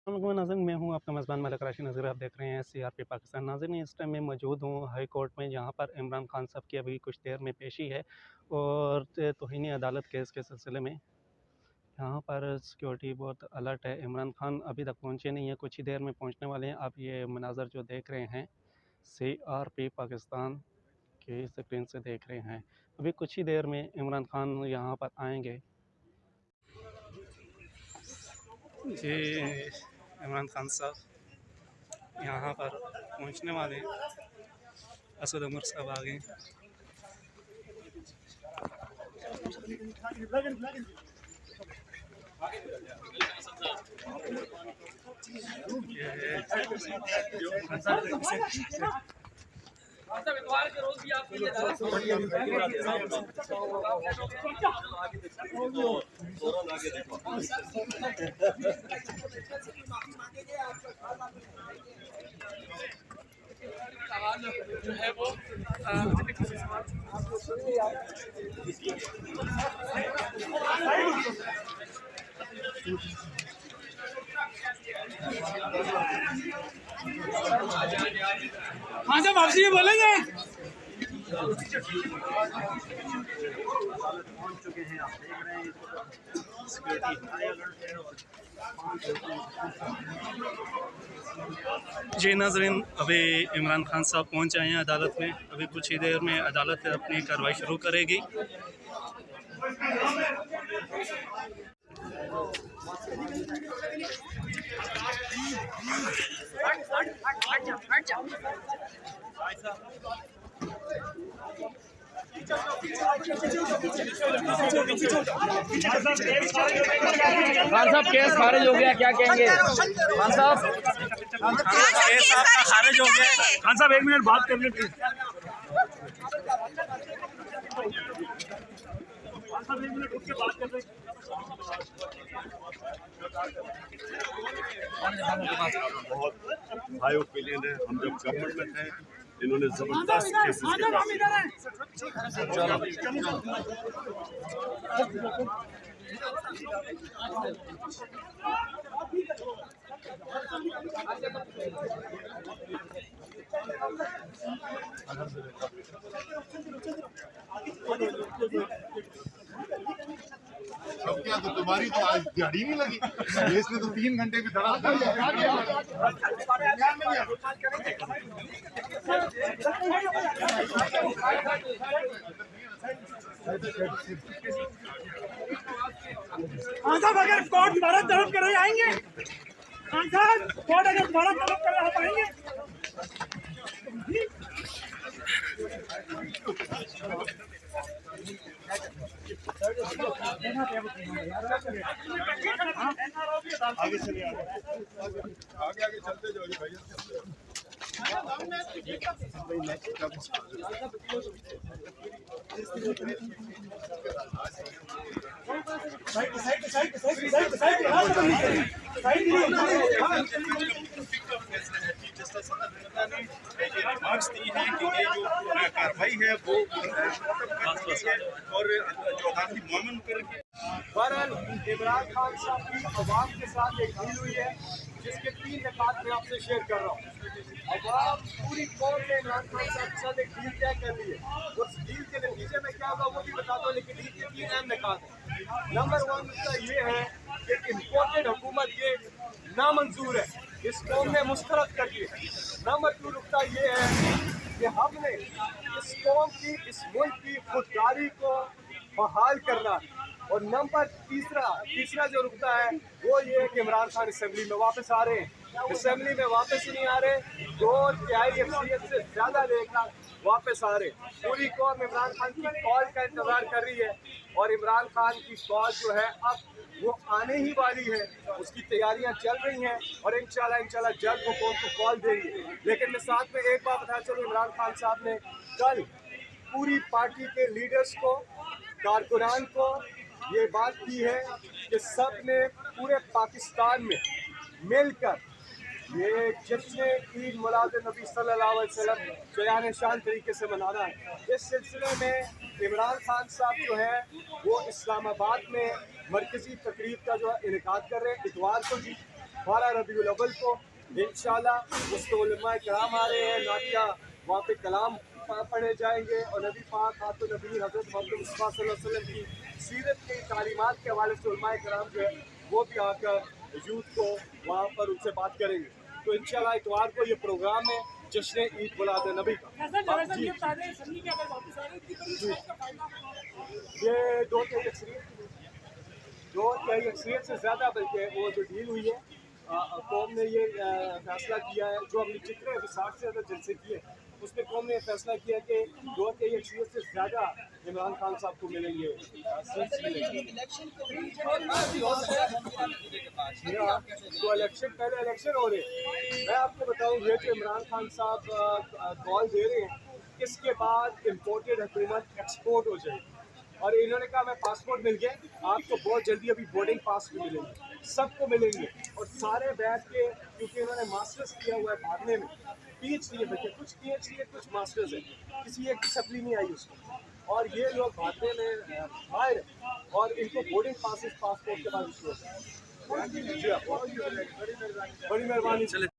नाज़रीन, मैं हूँ आपका मेज़बान मलिक राशिद नज़ीर। आप देख रहे हैं CRP पाकिस्तान। नाज़रीन, इस टाइम मैं मौजूद हूँ हाई कोर्ट में, जहाँ पर इमरान खान साहब की अभी कुछ देर में पेशी है और तौहीन अदालत केस के सिलसिले में यहाँ पर सिक्योरिटी बहुत अलर्ट है। इमरान खान अभी तक पहुँचे नहीं हैं, कुछ ही देर में पहुँचने वाले हैं। आप ये मनाज़र जो देख रहे हैं CRP पाकिस्तान की स्क्रीन से देख रहे हैं। अभी कुछ ही देर में इमरान खान यहाँ पर आएँगे। जी, इमरान खान साहब यहाँ पर पहुँचने वाले हैं। असद उमर साहब आ गए। जो है वो हाँ साहब, आपसे ये बोलेंगे। पहुंच चुके हैं, आप देख रहे हैं सिक्योरिटी हाई अलर्ट है। जी नाज़रीन, अभी इमरान खान साहब पहुंच आए हैं अदालत में। अभी कुछ ही देर में अदालत अपनी कार्रवाई शुरू करेगी। खान साहब केस खारिज हो गया, क्या कहेंगे? खान साहब केस आपका खारिज हो गया। खान साहब 1 मिनट बात कर लें प्लीज। खान साहब 1 मिनट रुक के बात कर लें। बहुत हाई ओपिनियन है। हम जब गवर्नमेंट में थे, इन्होंने जबरदस्त केसेस क्या तो तुम्हारी तो आज दिहाड़ी नहीं लगी। इसने तो 3 घंटे की धड़ा खान साहब अगर कोर्ट दोबारा तलब कर रहे आएंगे। खान साहब कोर्ट अगर दोबारा तलब कर रहे आप आएंगे। आगे चलिए, आगे चलते जाओ भैया। मार्क्स दी है कि ये जो कार्रवाई है वो और जो अदालती मामून करेंगे। बहरहाल इमरान खान साहब की अवाम के साथ एक डील हुई है, जिसके 3 निकात मैं आपसे शेयर कर रहा हूँ। अवाम पूरी कौम ने इमरान खान साहब के साथ एक डील तय कर ली है। उस डील के नतीजे में क्या होगा वो भी बताता हूँ, लेकिन डील के 3 अहम निकात हैं। नंबर 1 नुकता ये है कि इम्पोर्टेड हुकूमत ये नामंजूर है, इस कौम ने मुस्तरद कर दी है। नंबर 2 नुकता ये है कि हमने इस कौम की, इस मुल्क की खुददारी को बहाल करना है। और नंबर तीसरा जो रुकता है वो ये है कि इमरान खान असेंबली में वापस आ रहे हैं। असेंबली में वापस ही नहीं आ रहे, 2/3 अक्सरियत से ज़्यादा लेकर वापस आ रहे। पूरी कौम इमरान खान की कॉल का इंतज़ार कर रही है और इमरान खान की कॉल जो है अब वो आने ही वाली है। उसकी तैयारियां चल रही हैं और इंशाल्लाह जल्द वो कौम को कॉल देंगे। लेकिन मैं साथ में एक बात बता चलूँ, इमरान खान साहब ने कल पूरी पार्टी के लीडर्स को, कारकुनान को ये बात की है कि सब ने पूरे पाकिस्तान में मिलकर ये जश्न ईद मिलाद नबी सल्लल्लाहु अलैहि वसल्लम बयान शान तरीके से मनाना है। इस सिलसिले में इमरान खान साहब जो है वो इस्लामाबाद में मरकज़ी तकरीब का जो इनेकाद कर रहे हैं इतवार को जी, 12 रबीउल अव्वल को इंशाल्लाह उस उलमा कराम आ रहे हैं, नाटिया वहाँ पे कलाम पढ़े जाएंगे और नबी पाक खातुन नबी हज़रत मोहम्मद मुस्तफ़ा सल्लल्लाहु अलैहि वसल्लम की सीरत की तालीमात के हवाले से उलमा कराम जो है वो भी आकर यूथ को वहाँ पर उनसे बात करेंगे। तो इंशाल्लाह इतवार को ये प्रोग्राम है जश्न ईद बुलाद नबी का। जी, ये दो की अक्सरियत से ज़्यादा बल्कि वो जो डील हुई है कौम ने ये फैसला किया है, जो हमने जितने अभी 60 से ज़्यादा जलसे किए उसमें कौम ने फैसला किया कि दो की अक्सरियत से ज़्यादा इमरान खान साहब को मिलेंगे सीट्स मिलेंगी। तो इलेक्शन पहले इलेक्शन हो रहे हैं। मैं आपको बताऊँ ये जो इमरान खान साहब कॉल दे रहे हैं इसके बाद इम्पोर्टेड हुकूमत एक्सपोर्ट हो जाएगी और इन्होंने कहा मैं पासपोर्ट मिल गया, आपको बहुत जल्दी अभी बोर्डिंग पास भी मिलेंगे, सबको मिलेंगे और सारे बैठ के, क्योंकि इन्होंने मास्टर्स किया हुआ है भागने में, PhD बच्चे कुछ PhD है कुछ मास्टर्स है, किसी एक की सप्ली नहीं आई उसको और ये लोग भागने में माहिर है और इनको बोर्डिंग पासिस पासपोर्ट के बाद शुरू होता है। बड़ी मेहरबानी।